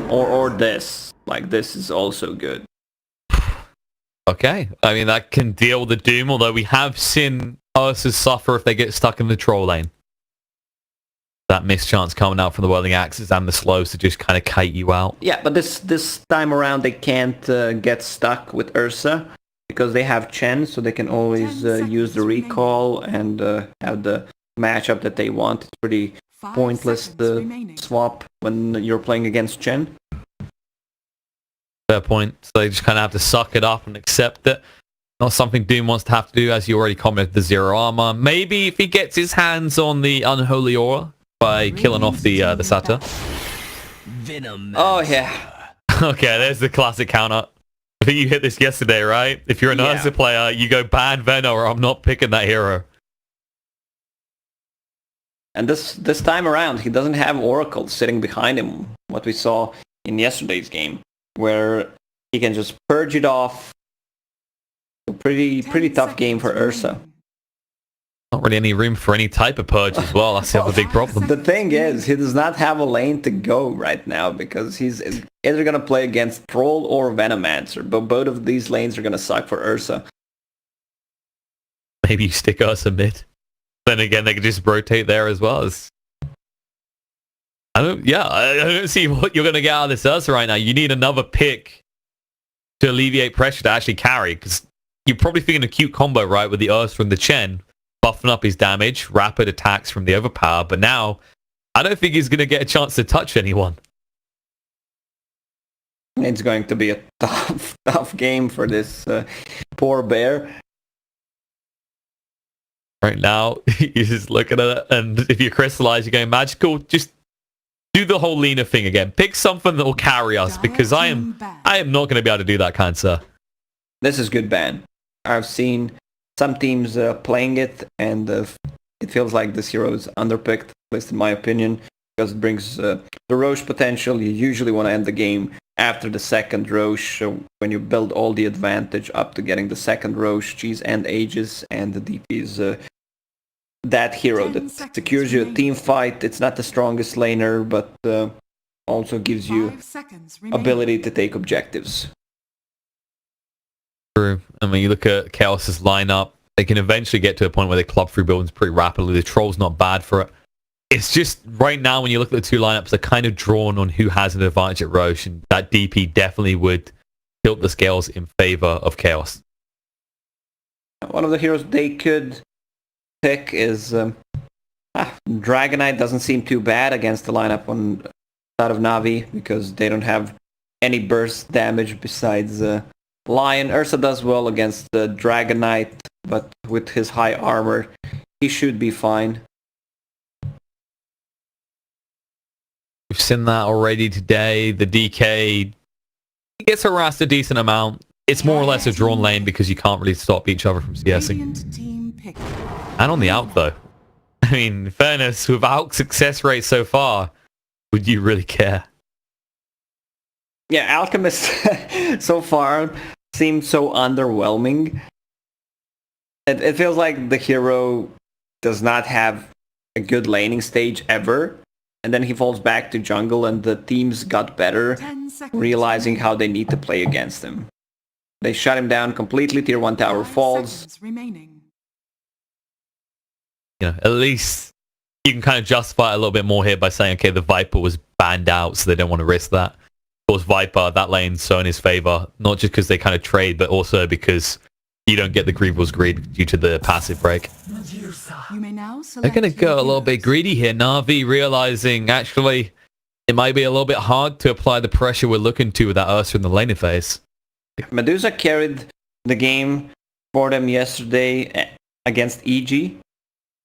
Or this. Like, this is also good. Okay. I mean, that can deal with the Doom, although we have seen Ursus suffer if they get stuck in the troll lane. That missed chance coming out from the Whirling Axes and the slows to just kind of kite you out. Yeah, but this time around they can't get stuck with Ursa because they have Chen, so they can always use the recall and have the matchup that they want. It's pretty pointless to swap when you're playing against Chen. Fair point. So they just kind of have to suck it up and accept it. Not something Doom wants to have to do, as you already commented, the zero armor. Maybe if he gets his hands on the Unholy Aura by killing off the Satyr. Oh, yeah. Okay, there's the classic counter. I think you hit this yesterday, right? If you're an Ursa player, you go ban Venom or I'm not picking that hero. And this time around, he doesn't have Oracle sitting behind him, what we saw in yesterday's game, where he can just purge it off. A pretty tough game for Ursa. Not really any room for any type of purge as well. That's the other big problem. The thing is, he does not have a lane to go right now because he's either going to play against Troll or Venomancer, but both of these lanes are going to suck for Ursa. Maybe you stick Ursa mid. Then again, they could just rotate there as well. I don't see what you're going to get out of this Ursa right now. You need another pick to alleviate pressure to actually carry, because you're probably thinking a cute combo, right, with the Ursa and the Chen, buffing up his damage, rapid attacks from the overpower, but now I don't think he's going to get a chance to touch anyone. It's going to be a tough game for this poor bear. Right now, you're just looking at it, and if you crystallize, you're going magical, just do the whole Lena thing again. Pick something that will carry us, because I am not going to be able to do that, kind sir. This is good ban. I've seen some teams playing it, and it feels like this hero is underpicked, at least in my opinion, because it brings the Roche potential. You usually want to end the game after the second Roche, when you build all the advantage up to getting the second Roche, Cheese and Aegis, and the DP is that hero that secures you a team fight. It's not the strongest laner, but also gives you ability to take objectives. True. I mean, you look at Chaos's lineup, they can eventually get to a point where they club through buildings pretty rapidly. The Troll's not bad for it. It's just, right now, when you look at the two lineups, they're kind of drawn on who has an advantage at Roche, and that DP definitely would tilt the scales in favor of Chaos. One of the heroes they could pick is Dragonite. Doesn't seem too bad against the lineup on side of Na'Vi, because they don't have any burst damage besides Lion. Ursa does well against the Dragonite, but with his high armor, he should be fine. We've seen that already today. The DK gets harassed a decent amount. It's more or less a drawn lane because you can't really stop each other from CSing. And on the Alk, though. I mean, in fairness, with Alk's success rate so far, would you really care? Yeah, Alchemist so far seems so underwhelming. It feels like the hero does not have a good laning stage ever. And then he falls back to jungle, and the teams got better, realizing how they need to play against him. They shut him down completely. Tier 1 tower falls. You know, at least you can kind of justify it a little bit more here by saying, okay, the Viper was banned out, so they don't want to risk that. Of course, Viper, that lane's so in his favor, not just because they kind of trade, but also because you don't get the Grieval's Greed due to the passive break. They're going to go a little bit greedy here. Na'Vi realizing, actually, it might be a little bit hard to apply the pressure we're looking to with that Ursa in the laning phase. Medusa carried the game for them yesterday against EG.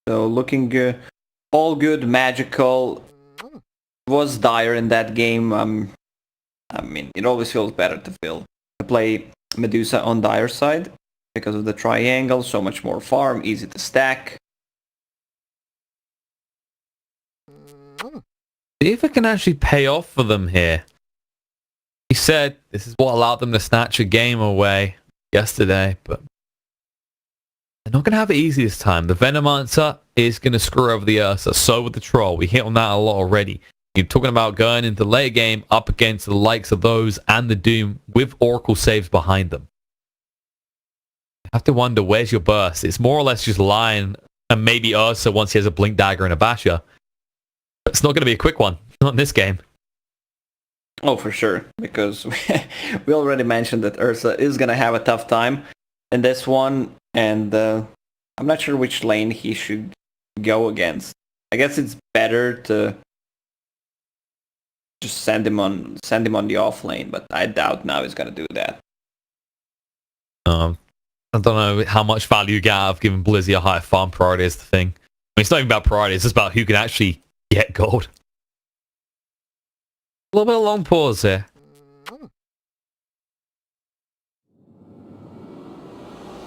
So looking all good, magical. Was dire in that game. I mean, it always feels better to play Medusa on dire side because of the triangle, so much more farm, easy to stack. See if it can actually pay off for them here. He said this is what allowed them to snatch a game away yesterday, but they're not going to have it easy this time. The Venomancer is going to screw over the Ursa, so with the Troll. We hit on that a lot already. You're talking about going into the later game up against the likes of those and the Doom with Oracle saves behind them. You have to wonder, where's your burst? It's more or less just Lion and maybe Ursa once he has a Blink Dagger and a Basher. But it's not going to be a quick one. Not in this game. Oh, for sure. Because we already mentioned that Ursa is going to have a tough time in this one. And I'm not sure which lane he should go against. I guess it's better to just send him on the off lane, but I doubt now he's gonna do that. I don't know how much value you get out of giving Blizzy a higher farm priority is the thing. I mean, it's not even about priority, it's just about who can actually get gold. A little bit of long pause here.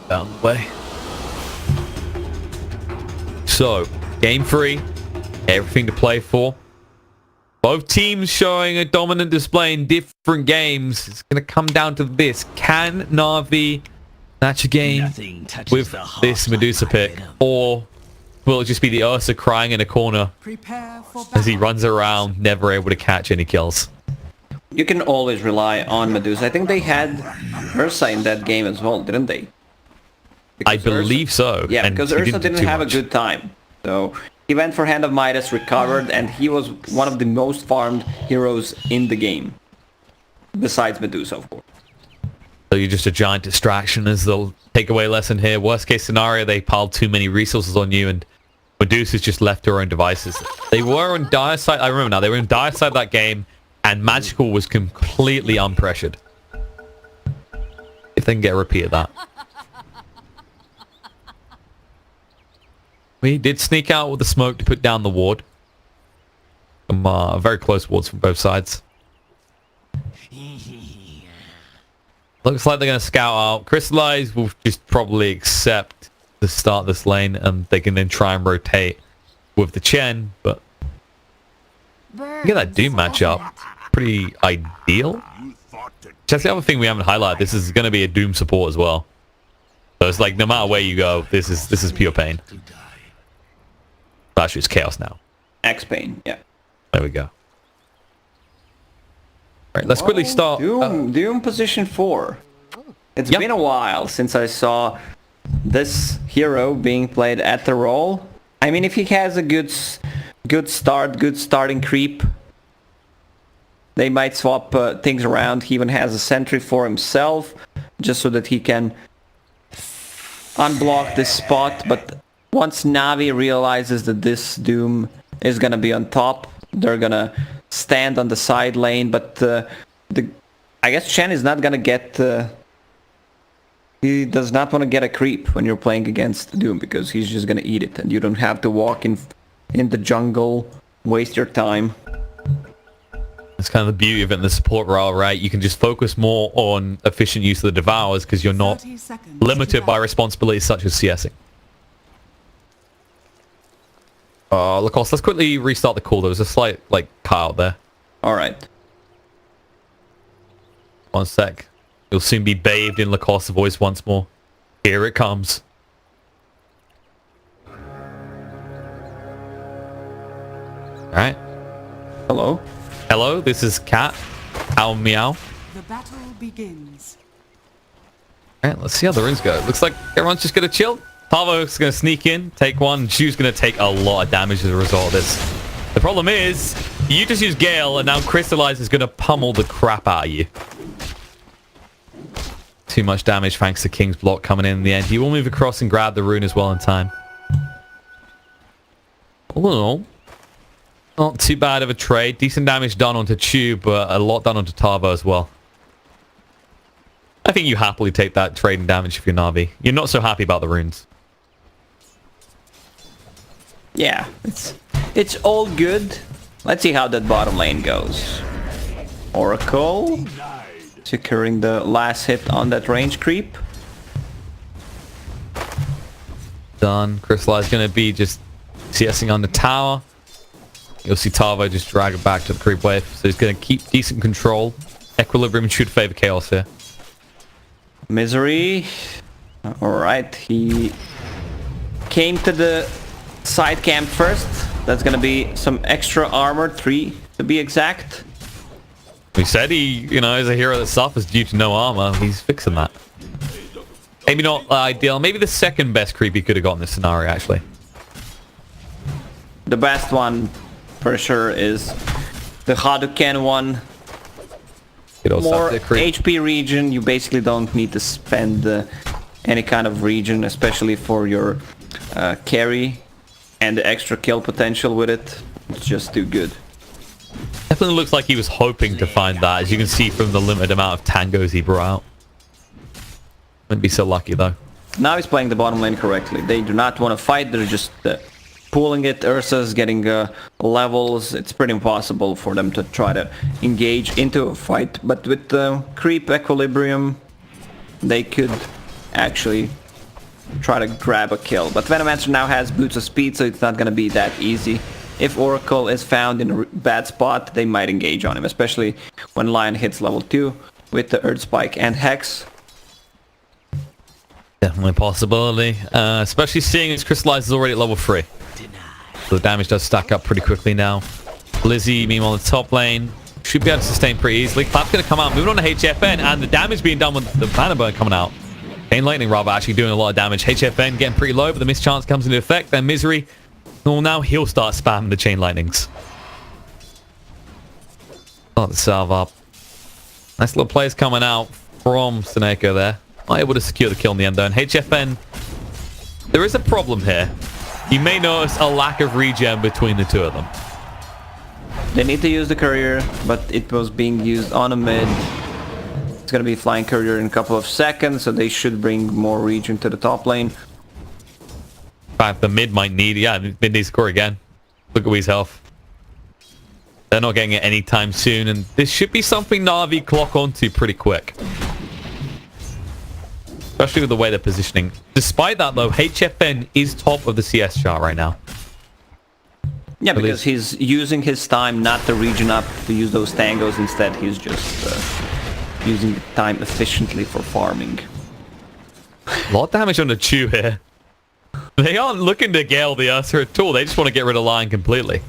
Down the way. So, game 3, everything to play for. Both teams showing a dominant display in different games. It's going to come down to this. Can Na'Vi snatch a game with this Medusa pick? Or will it just be the Ursa crying in a corner as he runs around, never able to catch any kills? You can always rely on Medusa. I think they had Ursa in that game as well, didn't they? I believe so. Yeah, because Ursa didn't have a good time. So he went for Hand of Midas, recovered, and he was one of the most farmed heroes in the game. Besides Medusa, of course. So you're just a giant distraction as the takeaway lesson here. Worst case scenario, they piled too many resources on you and Medusa's just left to her own devices. They were on dire side, I remember now, they were in dire side that game and Magical was completely unpressured. If they can get a repeat of that. We did sneak out with the smoke to put down the ward. Some very close wards from both sides. Looks like they're going to scout out. Crystallize will just probably accept to start this lane and they can then try and rotate with the Chen, but get that Doom matchup. Pretty ideal. That's the other thing we haven't highlighted. This is going to be a Doom support as well. So it's like no matter where you go, this is pure pain. Actually, it's chaos now. X-Pain, yeah. There we go. All right, let's quickly start. Doom position 4. It's been a while since I saw this hero being played at the role. I mean, if he has a good starting creep, they might swap things around. He even has a sentry for himself, just so that he can unblock this spot. But once Na'Vi realizes that this Doom is gonna be on top, they're gonna stand on the side lane. But I guess Chen is not gonna get. He does not want to get a creep when you're playing against Doom because he's just gonna eat it, and you don't have to walk in the jungle, waste your time. It's kind of the beauty of it in the support role, right? You can just focus more on efficient use of the Devours because you're not limited by responsibilities such as CSing. Lacoste, let's quickly restart the call. There was a slight, cut out there. Alright. 1 sec. You'll soon be bathed in Lacoste's voice once more. Here it comes. Alright. Hello. Hello, this is Cat. Ow meow. The battle begins. Alright, let's see how the runes go. Looks like everyone's just gonna chill. Tavo's gonna sneak in, take one. Shu's gonna take a lot of damage as a result of this. The problem is, you just use Gale, and now Crystallize is gonna pummel the crap out of you. Too much damage thanks to King's block coming in the end. He will move across and grab the rune as well in time. All in all, not too bad of a trade. Decent damage done onto Chu, but a lot done onto Tavo as well. I think you happily take that trade and damage if you're Na'Vi. You're not so happy about the runes. Yeah, it's all good. Let's see how that bottom lane goes. Oracle securing the last hit on that range creep. Done. Crystallize going to be just CSing on the tower. You'll see Tavo just drag it back to the creep wave. So he's going to keep decent control. Equilibrium should favor chaos here. Misery. Alright, he came to the side camp first. That's gonna be some extra armor, 3 to be exact. He said he, you know, is a hero that suffers due to no armor. He's fixing that. Maybe not ideal. Maybe the second best creep he could have got in this scenario, actually. The best one, for sure, is the Hadouken one. More HP regen. You basically don't need to spend any kind of regen, especially for your carry and the extra kill potential with it. It's just too good. Definitely looks like he was hoping to find that, as you can see from the limited amount of tangos he brought out. Wouldn't be so lucky though. Now he's playing the bottom lane correctly. They do not want to fight, they're just pulling it. Ursa's getting levels. It's pretty impossible for them to try to engage into a fight. But with the creep equilibrium, they could actually try to grab a kill. But Venomancer now has boots of speed, so it's not going to be that easy. If Oracle is found in a bad spot, they might engage on him, especially when Lion hits level 2 with the Earth Spike and Hex. Definitely a possibility, especially seeing as Crystallize is already at level 3. So the damage does stack up pretty quickly now. Blizzy, meanwhile, in the top lane, should be able to sustain pretty easily. Clap's going to come out, moving on to HFN, and the damage being done with the Mana Burn coming out. Chain Lightning, rather, actually doing a lot of damage. HFN getting pretty low, but the mischance comes into effect. Then Misery, well, now he'll start spamming the Chain Lightnings. Start the salve up. Nice little plays coming out from Seneko there. Not able to secure the kill in the end though. And HFN, there is a problem here. You may notice a lack of regen between the two of them. They need to use the courier, but it was being used on a mid. It's going to be flying courier in a couple of seconds, so they should bring more regen to the top lane. In fact, the mid might need, yeah, mid needs to score again. Look at his health. They're not getting it anytime soon, and this should be something Na'Vi clock onto pretty quick. Especially with the way they're positioning. Despite that, though, HFN is top of the CS chart right now. Yeah, because he's using his time not to regen up, to use those tangos. Instead, he's just using the time efficiently for farming. A lot of damage on the Chew here. They aren't looking to Gale the Ursa at all. They just want to get rid of Lion completely.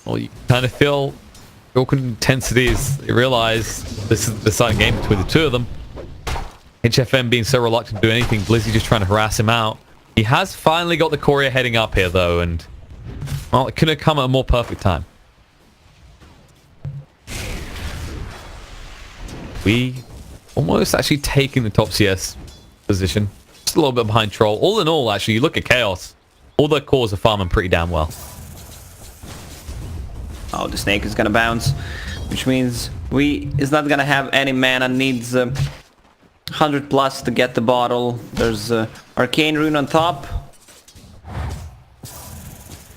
Well, you kind of feel awkward intensity as they realize this is the deciding game between the two of them. HFN being so reluctant to do anything, Blizzy just trying to harass him out. He has finally got the courier heading up here though, and well, it couldn't have come at a more perfect time. We almost actually taking the top CS position. Just a little bit behind Troll. All in all, actually, you look at Chaos. All their cores are farming pretty damn well. Oh, the snake is gonna bounce, which means is not gonna have any mana. Needs 100 plus to get the bottle. There's Arcane Rune on top.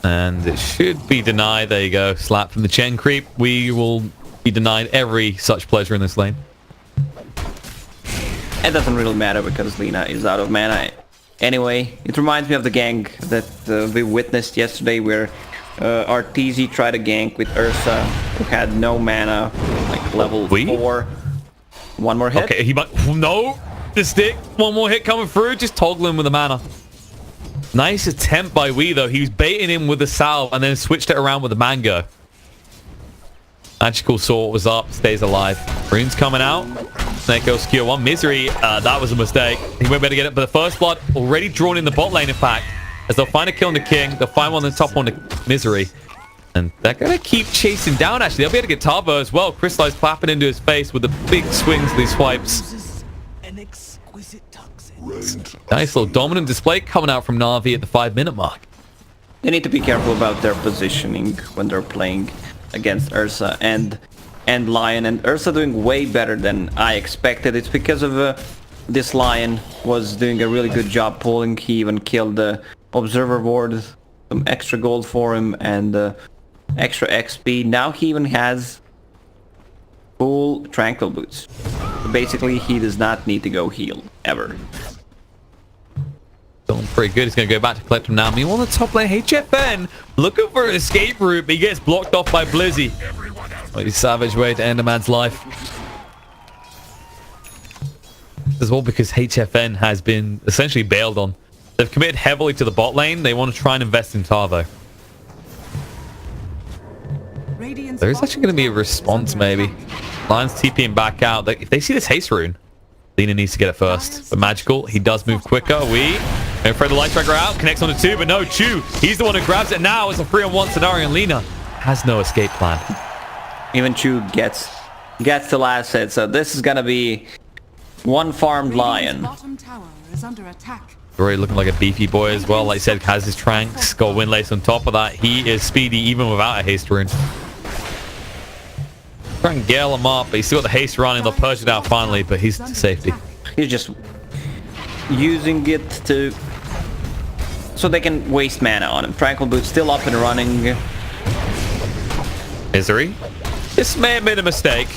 And it should be denied. There you go. Slap from the Chen creep. We will be denied every such pleasure in this lane. It doesn't really matter because Lina is out of mana. Anyway, it reminds me of the gank that we witnessed yesterday where Arteezy tried to gank with Ursa, who had no mana, like level 4. One more hit. Okay, he might... No! The stick. One more hit coming through. Just toggling with the mana. Nice attempt by Wee, though. He was baiting him with the salve and then switched it around with the mango. Magical Sword was up. Stays alive. Rune's coming out. Snake goes secure one. Misery. That was a mistake. He won't be able to get it. But the first blood already drawn in the bot lane, in fact. As they'll find a kill on the King. They'll find one on the top on the Misery. And they're going to keep chasing down, actually. They'll be able to get Tavo as well. Crystallize clapping into his face with the big swings of these swipes. Nice little dominant display coming out from Na'Vi at the 5-minute mark. They need to be careful about their positioning when they're playing against Ursa and Lion. And Ursa doing way better than I expected. It's because of this Lion was doing a really good job pulling. He even killed the Observer Ward. Some extra gold for him and extra XP. Now he even has full Tranquil Boots. Basically, he does not need to go heal, ever. Feeling pretty good. He's going to go back to collect him now. Meanwhile, on the top lane, HFN looking for an escape route, but he gets blocked off by Blizzy. What a savage way to end a man's life. As well because HFN has been essentially bailed on. They've committed heavily to the bot lane. They want to try and invest in Tavo. There is actually going to be a response, maybe. Lions TPing back out. If they see this haste rune, Lina needs to get it first. But Magical, he does move quicker. And throw the Light Striker out. Connects onto 2, but no, Chu. He's the one who grabs it now. It's a 3-on-1 scenario, and Lina has no escape plan. Even Chu gets the last hit, so this is going to be one farmed Lion. Bottom tower is under attack. Already looking like a beefy boy as well. Like I said, has his Tranks. Got Windlace on top of that. He is speedy even without a haste rune. Try and gale him up, but he's still got the haste running. They'll purge it out finally, but he's to safety. He's just using it to so they can waste mana on him. Tranquil Boot still up and running. Misery. This may have been a mistake,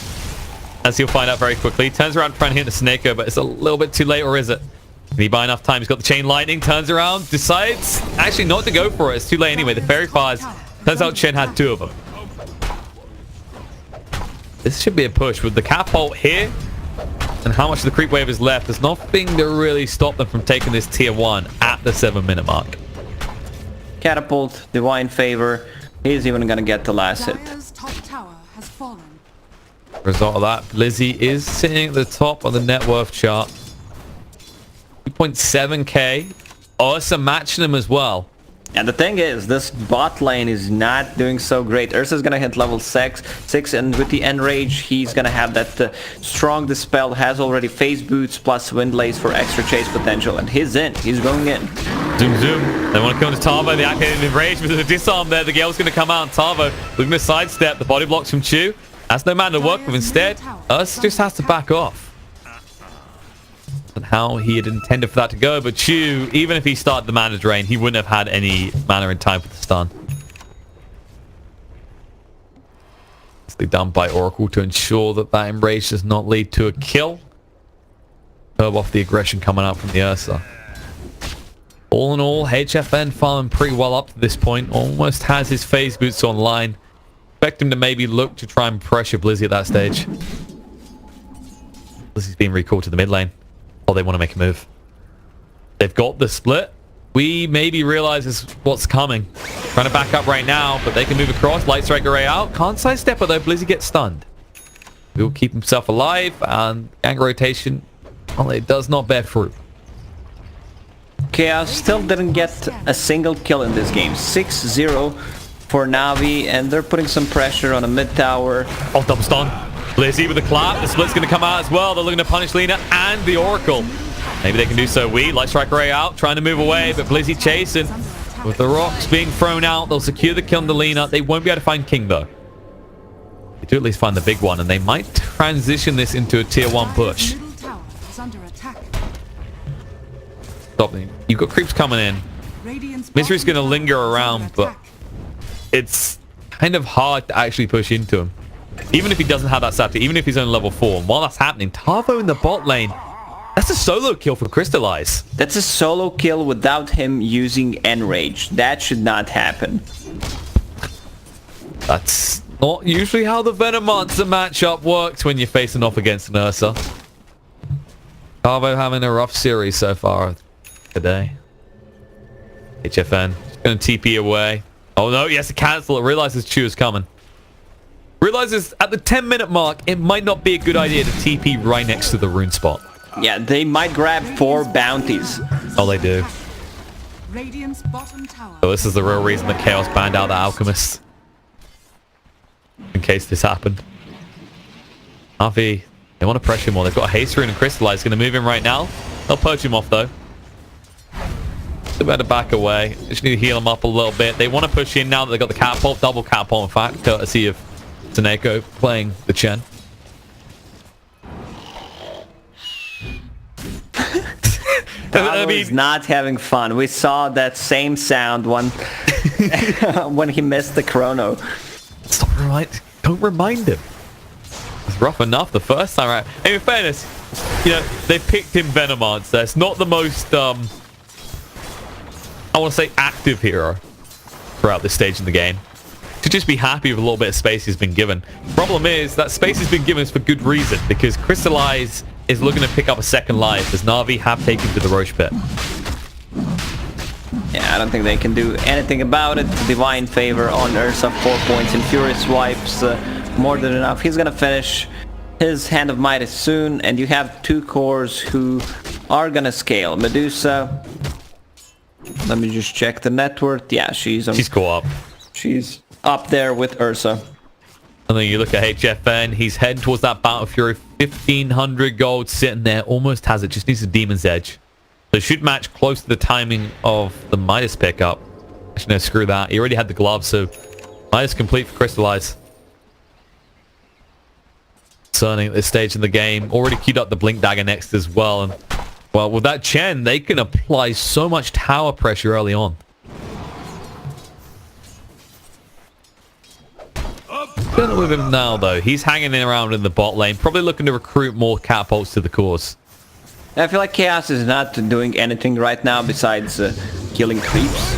as you'll find out very quickly. Turns around trying to hit the Snako, but it's a little bit too late, or is it? Can he buy enough time? He's got the Chain Lightning, turns around, decides actually not to go for it. It's too late anyway. The Fairy Fires. Turns out Chen had 2 of them. This should be a push with the catapult here and how much of the creep wave is left. There's nothing to really stop them from taking this tier 1 at the 7-minute mark. Catapult, Divine Favor. He's even gonna get the last hit. Dire's top tower has fallen. Result of that, Lizzie is sitting at the top of the net worth chart. 2.7k. Ursa matching him as well. And the thing is, this bot lane is not doing so great. Ursa's gonna hit level 6, and with the Enrage, he's gonna have that strong Dispel, has already Phase Boots plus Windlace for extra chase potential, and he's in. He's going in. Zoom, zoom. They want to go into Tavo. They activated Enrage with the disarm there. The Gale's going to come out on Tavo. Looking to sidestep. The body blocks from Chu. That's no man to work with. Instead, Ursa just has to back off. And how he had intended for that to go, but Chu, even if he started the mana drain, he wouldn't have had any mana in time for the stun. Nicely done by Oracle to ensure that that Enrage does not lead to a kill. Curb off the aggression coming out from the Ursa. All in all, HFN farming pretty well up to this point. Almost has his phase boots online. Expect him to maybe look to try and pressure Blizzy at that stage. Blizzy's being recalled to the mid lane. Oh, they want to make a move. They've got the split. We maybe realize is what's coming. Trying to back up right now, but they can move across. Light Strike Array out. Can't sidestep it though. Blizzy gets stunned. He'll keep himself alive, and gang rotation, well, it does not bear fruit. Chaos still didn't get a single kill in this game. 6-0 for Na'Vi, and they're putting some pressure on a mid tower. Oh, double stun. Blizzy with the clap. The split's going to come out as well. They're looking to punish Lina and the Oracle. Maybe they can do so. Light Strike Array out, trying to move away, but Blizzy chasing. With the rocks being thrown out, they'll secure the kill on the Lina. They won't be able to find King though. They do at least find the big one, and they might transition this into a tier 1 push. Stop them. You've got creeps coming in. Misery's going to linger around, but it's kind of hard to actually push into him. Even if he doesn't have that scepter, even if he's only level 4. And while that's happening, Tavo in the bot lane, that's a solo kill for Crystallize. That's a solo kill without him using Enrage. That should not happen. That's not usually how the Venom Monster matchup works when you're facing off against an Ursa. Tavo having a rough series so far today. HFN going to TP away. Oh no, he has to cancel it. Realizes Chu is coming. Realizes at the 10-minute mark, it might not be a good idea to TP right next to the rune spot. Yeah, they might grab 4 bounties. Oh, they do. So this is the real reason that Chaos banned out the Alchemist. In case this happened. Na'Vi, they want to pressure more. They've got a haste rune and Crystallize. Going to move him right now. They'll purge him off though. They better back away. Just need to heal him up a little bit. They want to push in now that they've got the catapult. Double catapult, in fact, courtesy of Taneko playing the Chen. I mean, not having fun. We saw that same sound when when he missed the chrono. Stop don't remind him. It's rough enough the first time around. And in fairness, you know, they picked him Venomancer. It's not the most I want to say active hero throughout this stage in the game. To just be happy with a little bit of space he's been given. Problem is that space has been given is for good reason, because Crystallize is looking to pick up a second life as Na'Vi have taken to the Roche pit. Yeah, I don't think they can do anything about it. Divine Favor on Ursa, 4 points, and Furious Wipes, more than enough. He's gonna finish his Hand of Midas soon, and you have 2 cores who are gonna scale. Medusa, let me just check the net worth. Yeah, she's co-op. She's up there with Ursa. And then you look at HFN, he's heading towards that Battle Fury, 1500 gold sitting there, almost has it, just needs a Demon's Edge. So it should match close to the timing of the Midas pickup. Actually, no, screw that. He already had the gloves, so Midas complete for Crystallize. Turning at this stage in the game, already queued up the Blink Dagger next as well. And well, with that Chen, they can apply so much tower pressure early on. Dealing with him now, though. He's hanging around in the bot lane, probably looking to recruit more catapults to the cores. I feel like Chaos is not doing anything right now besides killing creeps.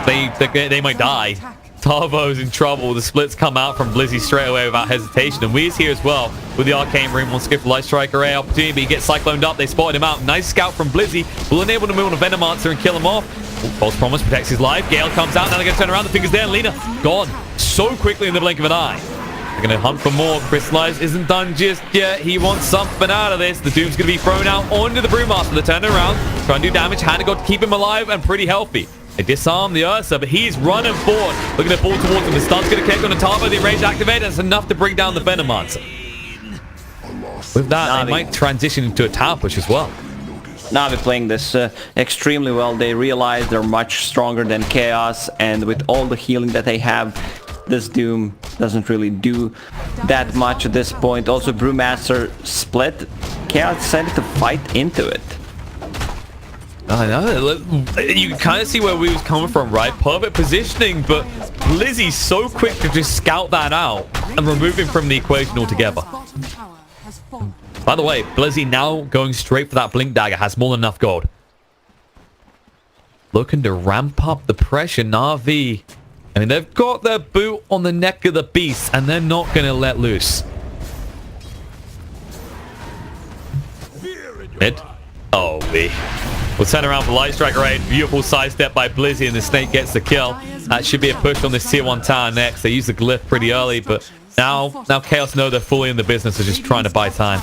They might die. Tarvo's in trouble. The splits come out from Blizzy straight away without hesitation. And Wee's here as well with the Arcane Ring. Wants to go for Light Strike Array opportunity, but he gets cycloned up. They spotted him out. Nice scout from Blizzy. Will enable him to move on a Venomancer and kill him off. False Promise protects his life. Gale comes out. Now they're going to turn around. The finger's there. Lina gone so quickly in the blink of an eye. They're going to hunt for more. Crystallize isn't done just yet. He wants something out of this. The Doom's going to be thrown out onto the Brewmaster. They turn around. Trying to do damage. Hannah got to keep him alive and pretty healthy. They disarm the Ursa, but he's running forward. Looking to fall towards him. The stun's going to kick on the Tarvo. The range activated. That's enough to bring down the Venomancer. With that, they might transition into a tower push as well. Na'Vi playing this extremely well. They realize they're much stronger than Chaos, and with all the healing that they have, this Doom doesn't really do that much at this point. Also, Brewmaster split. Chaos decided to fight into it. I know. You can kind of see where we was coming from, right? Perfect positioning, but Lizzie's so quick to just scout that out and remove him from the equation altogether. By the way, Blizzy now going straight for that Blink Dagger, has more than enough gold. Looking to ramp up the pressure. Na'Vi, I mean, they've got their boot on the neck of the beast, and they're not going to let loose. Mid. Oh, we'll turn around for Light Strike Array. Beautiful sidestep by Blizzy, and the Snake gets the kill. That should be a push on this tier 1 tower next. They use the glyph pretty early, but now Chaos know they're fully in the business of just trying to buy time.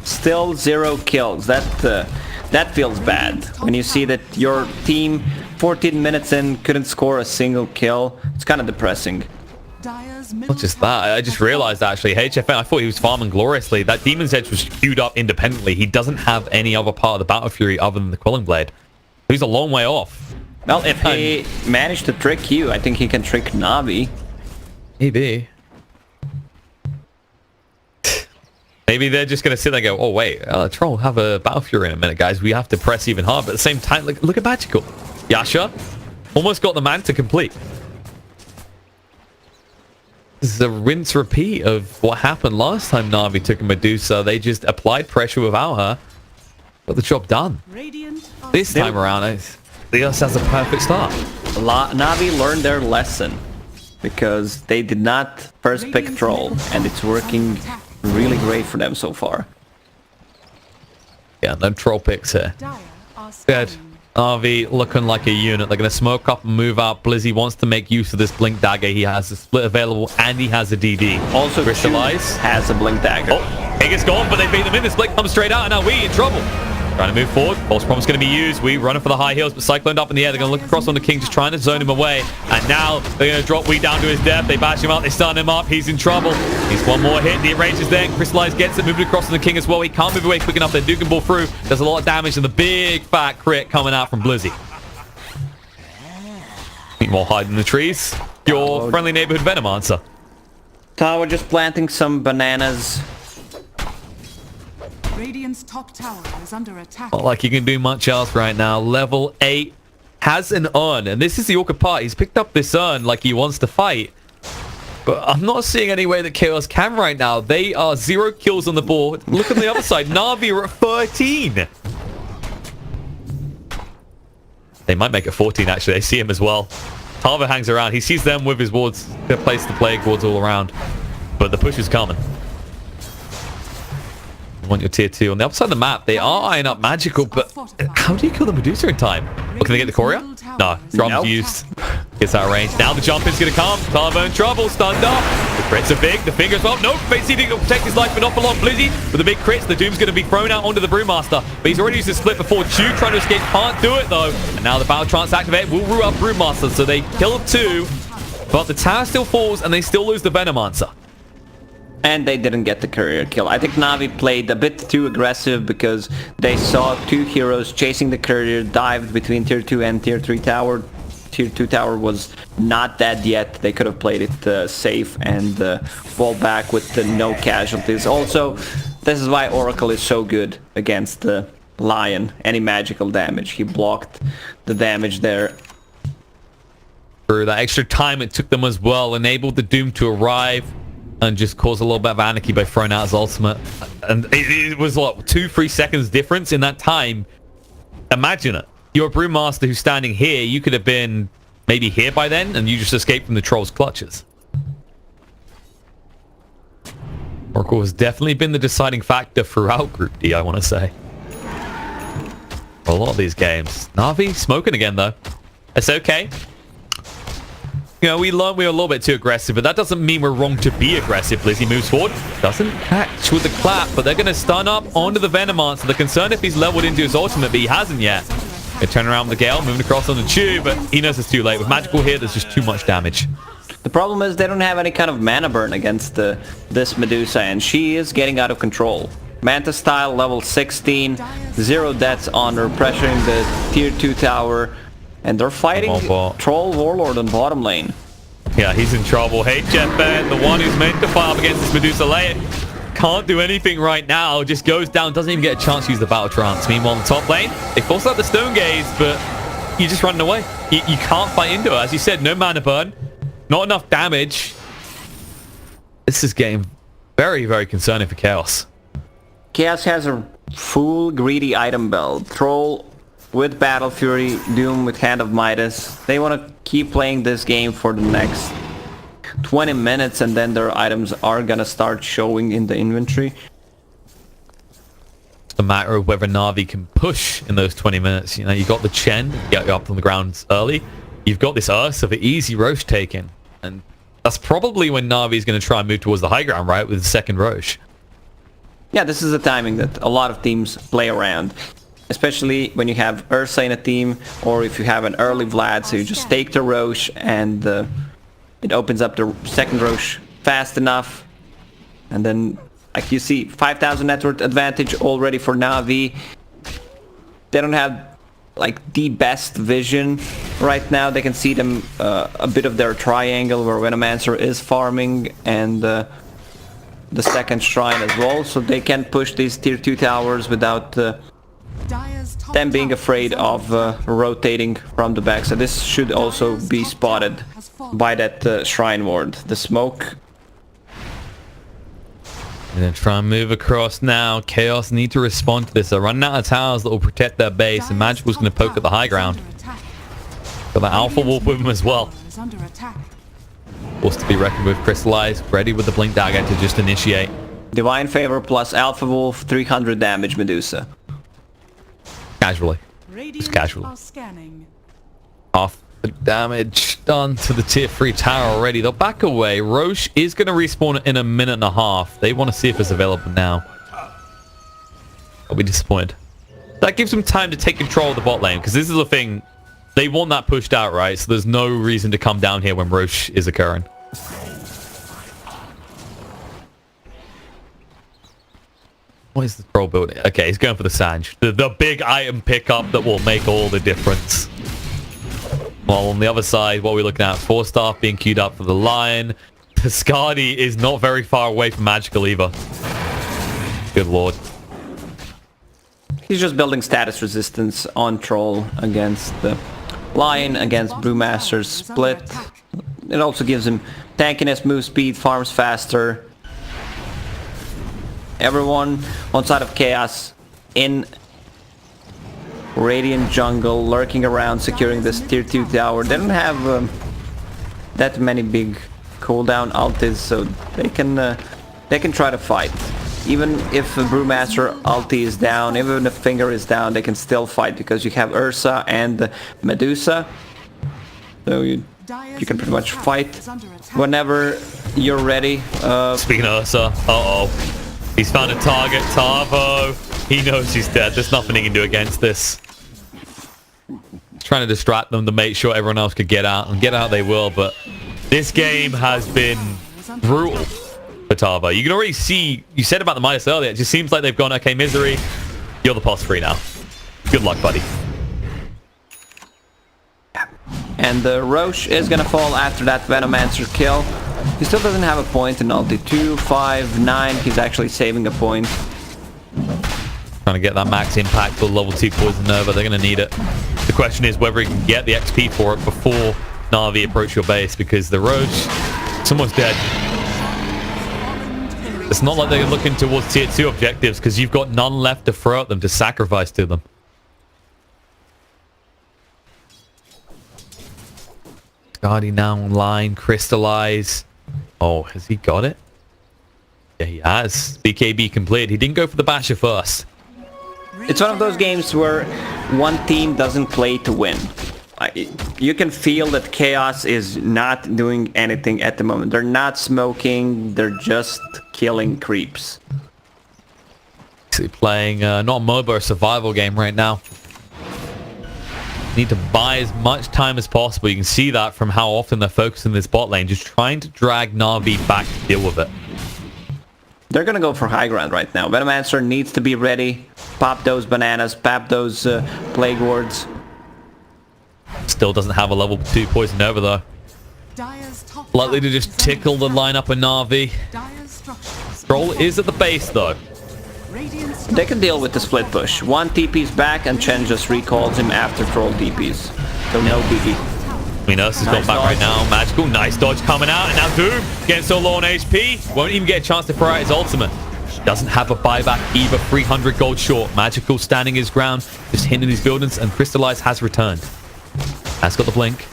Still 0 kills. That feels bad. When you see that your team 14 minutes in couldn't score a single kill, it's kind of depressing. Not just that, I just realized actually, HFN, I thought he was farming gloriously. That Demon's Edge was queued up independently. He doesn't have any other part of the Battle Fury other than the Quelling Blade. He's a long way off. Well, if he managed to trick you, I think he can trick Na'Vi. Maybe. Maybe they're just going to sit there and go, oh wait, Troll have a Battle Fury in a minute, guys. We have to press even harder. But at the same time, look at Magical. Yasha almost got the man to complete. This is a rinse repeat of what happened last time Na'Vi took a Medusa. They just applied pressure without her. Got the job done. This time around, the US has a perfect start. Na'Vi learned their lesson because they did not first pick Troll, and it's working really great for them so far. Yeah, no Troll picks here. Good. Na'Vi looking like a unit. They're going to smoke up and move out. Blizzy wants to make use of this Blink Dagger. He has a split available and he has a DD. Also, Crystallize has a Blink Dagger. Oh, Egg is gone, but they beat them in. The split comes straight out, and now we in trouble. Trying to move forward. False Promise going to be used. We running for the high heels, but Cyclone up in the air. They're going to look across on the King, just trying to zone him away. And now they're going to drop Wee down to his death. They bash him out. They stun him up. He's in trouble. He's one more hit. The range is there. And Crystallize gets it. Moving across on the King as well. He can't move away quick enough. Then Duke can ball through. There's a lot of damage and the big fat crit coming out from Blizzy. Meanwhile, hiding in the trees. Your friendly neighborhood Venomancer. Tower just planting some bananas. Radiant's top tower is under attack. Not like he can do much else right now. Level 8 has an urn, and this is the awkward part. He's picked up this urn like he wants to fight, but I'm not seeing any way that Chaos can right now. They are 0 kills on the board. Look on the other side. Na'Vi are at 13. They might make it 14, actually. They see him as well. Tarva hangs around. He sees them with his wards. They're placed the plague wards all around, but the push is coming. want your tier 2. On the other side of the map, they are eyeing up Magical, but how do you kill the Medusa in time? Well, can they get the Courier? No, drum's Nope. used. Gets out of range. Now the jump is going to come. Carvo in trouble, stunned up. The crits are big, the fingers up. Nope, Vincere didn't protect his life, but not for long. Blizzy with the big crits. The Doom's going to be thrown out onto the Brewmaster, but he's already used his split before. Chew trying to escape, can't do it though. And now the Battle Trance activate will rule up Brewmaster, so they kill 2, but the tower still falls and they still lose the Venomancer. And they didn't get the courier kill. I think Na'Vi played a bit too aggressive because they saw 2 heroes chasing the courier, dived between tier 2 and tier 3 tower. Tier 2 tower was not dead yet. They could have played it safe and fall back with no casualties. Also, this is why Oracle is so good against the Lion. Any magical damage. He blocked the damage there. For that extra time it took them as well, enabled the Doom to arrive and just cause a little bit of anarchy by throwing out his ultimate. And it was like 2-3 seconds difference in that time. Imagine it. You're a Brewmaster who's standing here. You could have been maybe here by then, and you just escaped from the Troll's clutches. Oracle has definitely been the deciding factor throughout Group D, I want to say. For a lot of these games. Na'Vi smoking again, though. It's okay. You know, we learned we were a little bit too aggressive, but that doesn't mean we're wrong to be aggressive. Blizzy moves forward, doesn't catch with the clap, but they're going to stun up onto the Venomancer. The concern if he's leveled into his ultimate, but he hasn't yet. They turn around with the Gale, moving across on the Chew, but he knows it's too late. With Magical here, there's just too much damage. The problem is they don't have any kind of mana burn against this Medusa, and she is getting out of control. Manta style, level 16, 0 deaths on her, pressuring the tier 2 tower. And they're fighting Troll Warlord on bottom lane. Yeah, he's in trouble. Hey, Jetban, the one who's meant to fight up against this Medusa lane, can't do anything right now. Just goes down, doesn't even get a chance to use the Battle Trance. Meanwhile, on the top lane, they force out the Stone Gaze, but you're just running away. You can't fight into it. As you said, no mana burn, not enough damage. This is getting very, very concerning for Chaos. Chaos has a full greedy item belt. Troll with Battle Fury, Doom with Hand of Midas. They want to keep playing this game for the next 20 minutes, and then their items are gonna start showing in the inventory. It's a matter of whether Na'Vi can push in those 20 minutes. You know, you got the Chen, get you up on the ground early. You've got this Ursa, the easy Roche taken. And that's probably when Na'Vi is going to try and move towards the high ground, right? With the second Roche. Yeah, this is a timing that a lot of teams play around. Especially when you have Ursa in a team, or if you have an early Vlad, so you just take the Roche and it opens up the second Roche fast enough. And then, like you see, 5,000 network advantage already for Na'Vi. They don't have like the best vision right now. They can see them a bit of their triangle where Venomancer is farming, and the second shrine as well, so they can push these tier 2 towers without them being afraid of rotating from the back. So this should also be spotted by that Shrine Ward. The smoke. And then try and move across now. Chaos need to respond to this. They're running out of towers that will protect their base, and Magical's going to poke at the high ground. Got the Alpha Wolf with him as well. Forced to be reckoned with. Crystallized, ready with the Blink Dagger to just initiate. Divine Favor plus Alpha Wolf, 300 damage Medusa. Casually. Just casually. Half the damage done to the tier 3 tower already. They'll back away. Roche is going to respawn in a minute and a half. They want to see if it's available now. I'll be disappointed. That gives them time to take control of the bot lane, because this is the thing. They want that pushed out, right? So there's no reason to come down here when Roche is occurring. What is the troll building? Okay, he's going for the Sange. The big item pickup that will make all the difference. While on the other side, what we're looking at, 4-star being queued up for the Lion. Piscardi is not very far away from Magical either. Good lord. He's just building status resistance on Troll against the Lion, against Brewmaster's split. It also gives him tankiness, move speed, farms faster. Everyone on side of Chaos in Radiant Jungle, lurking around, securing this tier 2 tower. They don't have that many big cooldown ultis, so they can try to fight. even if a Brewmaster ulti is down, even if Finger is down, they can still fight because you have Ursa and Medusa. So you can pretty much fight whenever you're ready. Speaking of Ursa, he's found a target, Tavo. He knows he's dead. There's nothing he can do against this. Trying to distract them to make sure everyone else could get out, and get out they will, but this game has been brutal for Tavo. You can already see, you said about the Midas earlier, it just seems like they've gone, okay, Misery, you're the +3 now. Good luck, buddy. And Roche is gonna fall after that Venomancer kill. He still doesn't have a point in ulti. 2, 5, 9, he's actually saving a point. Trying to get that max impact for level 2 Poison Nova, they're gonna need it. The question is whether he can get the XP for it before Na'Vi approach your base, because the Roche, someone's dead. It's not like they're looking towards tier 2 objectives, because you've got none left to throw at them, to sacrifice to them. Guardian now online, Crystallize. Oh, has he got it? Yeah, he has. BKB complete. He didn't go for the Basher first. It's one of those games where one team doesn't play to win. You can feel that Chaos is not doing anything at the moment. They're not smoking, they're just killing creeps. Actually playing not a MOBA, a survival game right now. Need to buy as much time as possible. You can see that from how often they're focusing this bot lane, just trying to drag Na'Vi back to deal with it. They're gonna go for high ground right now. Venomancer needs to be ready. Pop those bananas, pop those plague wards. Still doesn't have a level 2 Poison Nova though. Likely to just tickle the lineup of Na'Vi. Troll is at the base though. They can deal with the split push. One TP's back and Chen just recalls him after Troll TP's. So no biggie. I mean, Ursa's got back right now. Magical, nice dodge coming out. And now Doom getting so low on HP. Won't even get a chance to throw out his ultimate. Doesn't have a buyback either. 300 gold short. Magical standing his ground. Just hitting these buildings. And Crystallize has returned. Has got the blink.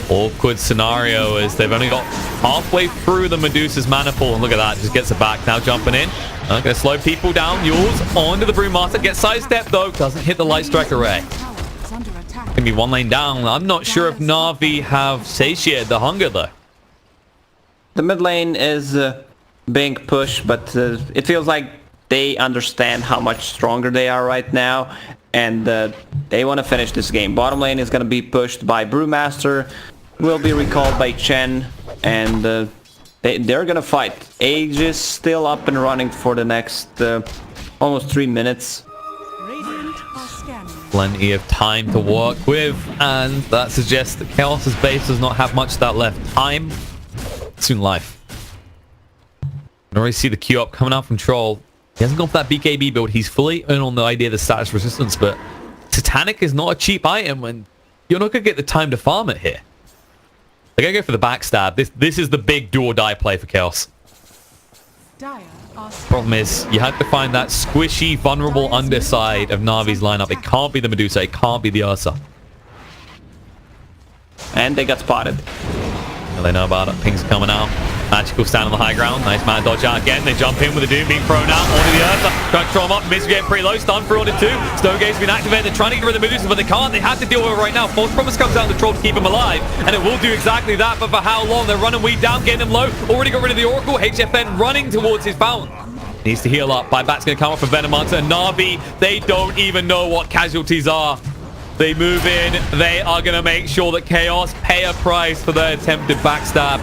Awkward scenario is they've only got halfway through the Medusa's mana pool. And look at that. Just gets it back. Now jumping in. Going to slow people down. Yules onto the Brewmaster. Gets sidestep though. Doesn't hit the Light Strike array. Can be one lane down. I'm not sure if Na'Vi have satiated the hunger though. The mid lane is being pushed, but it feels like they understand how much stronger they are right now, and they want to finish this game. Bottom lane is going to be pushed by Brewmaster, will be recalled by Chen, and they're going to fight. Age is still up and running for the next almost 3 minutes. Plenty of time to work with, and that suggests that Chaos's base does not have much of that left. Time, soon life. I can already see the Q up coming out from Troll. He hasn't gone for that BKB build. He's fully in on the idea of the status resistance, but Titanic is not a cheap item, and you're not going to get the time to farm it here. They're going to go for the backstab. This is the big do or die play for Chaos. Problem is, you have to find that squishy, vulnerable underside of Na'Vi's lineup. It can't be the Medusa. It can't be the Ursa. And they got spotted. Well, they know about it. Ping's coming out. Magical stand on the high ground. Nice man dodge out again. They jump in with the Doom being thrown out onto the Ursa. Trying to throw him up. Misery getting pretty low. Stun through onto 2. Stonegate's been activated. They're trying to get rid of the Medusa, but they can't. They have to deal with it right now. False Promise comes out of the Troll to keep him alive, and it will do exactly that, but for how long? They're running weed down, getting him low. Already got rid of the Oracle. HFN running towards his fountain. Needs to heal up. Buyback's going to come up for Venomancer and Na'Vi. They don't even know what casualties are. They move in. They are going to make sure that Chaos pay a price for their attempted backstab.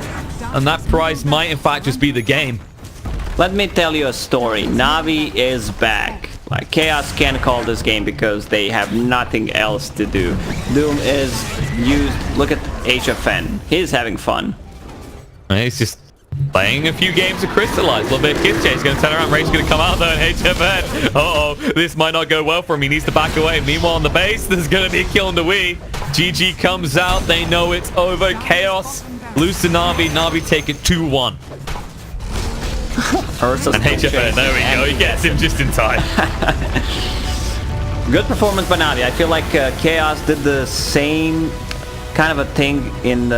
And that price might, in fact, just be the game. Let me tell you a story. Na'Vi is back. Like, Chaos can call this game because they have nothing else to do. Doom is used. Look at HFN. He's having fun. He's just playing a few games of Crystallize. A little bit of Kiss Chase. Going to turn around. Rage going to come out there and HFN. Uh-oh. This might not go well for him. He needs to back away. Meanwhile, on the base, there's going to be a kill on the Wii. GG comes out. They know it's over. Chaos lose to Na'Vi. Na'Vi take it 2-1. And HFN, there we go. He gets him just in time. Good performance by Na'Vi. I feel like Chaos did the same kind of a thing in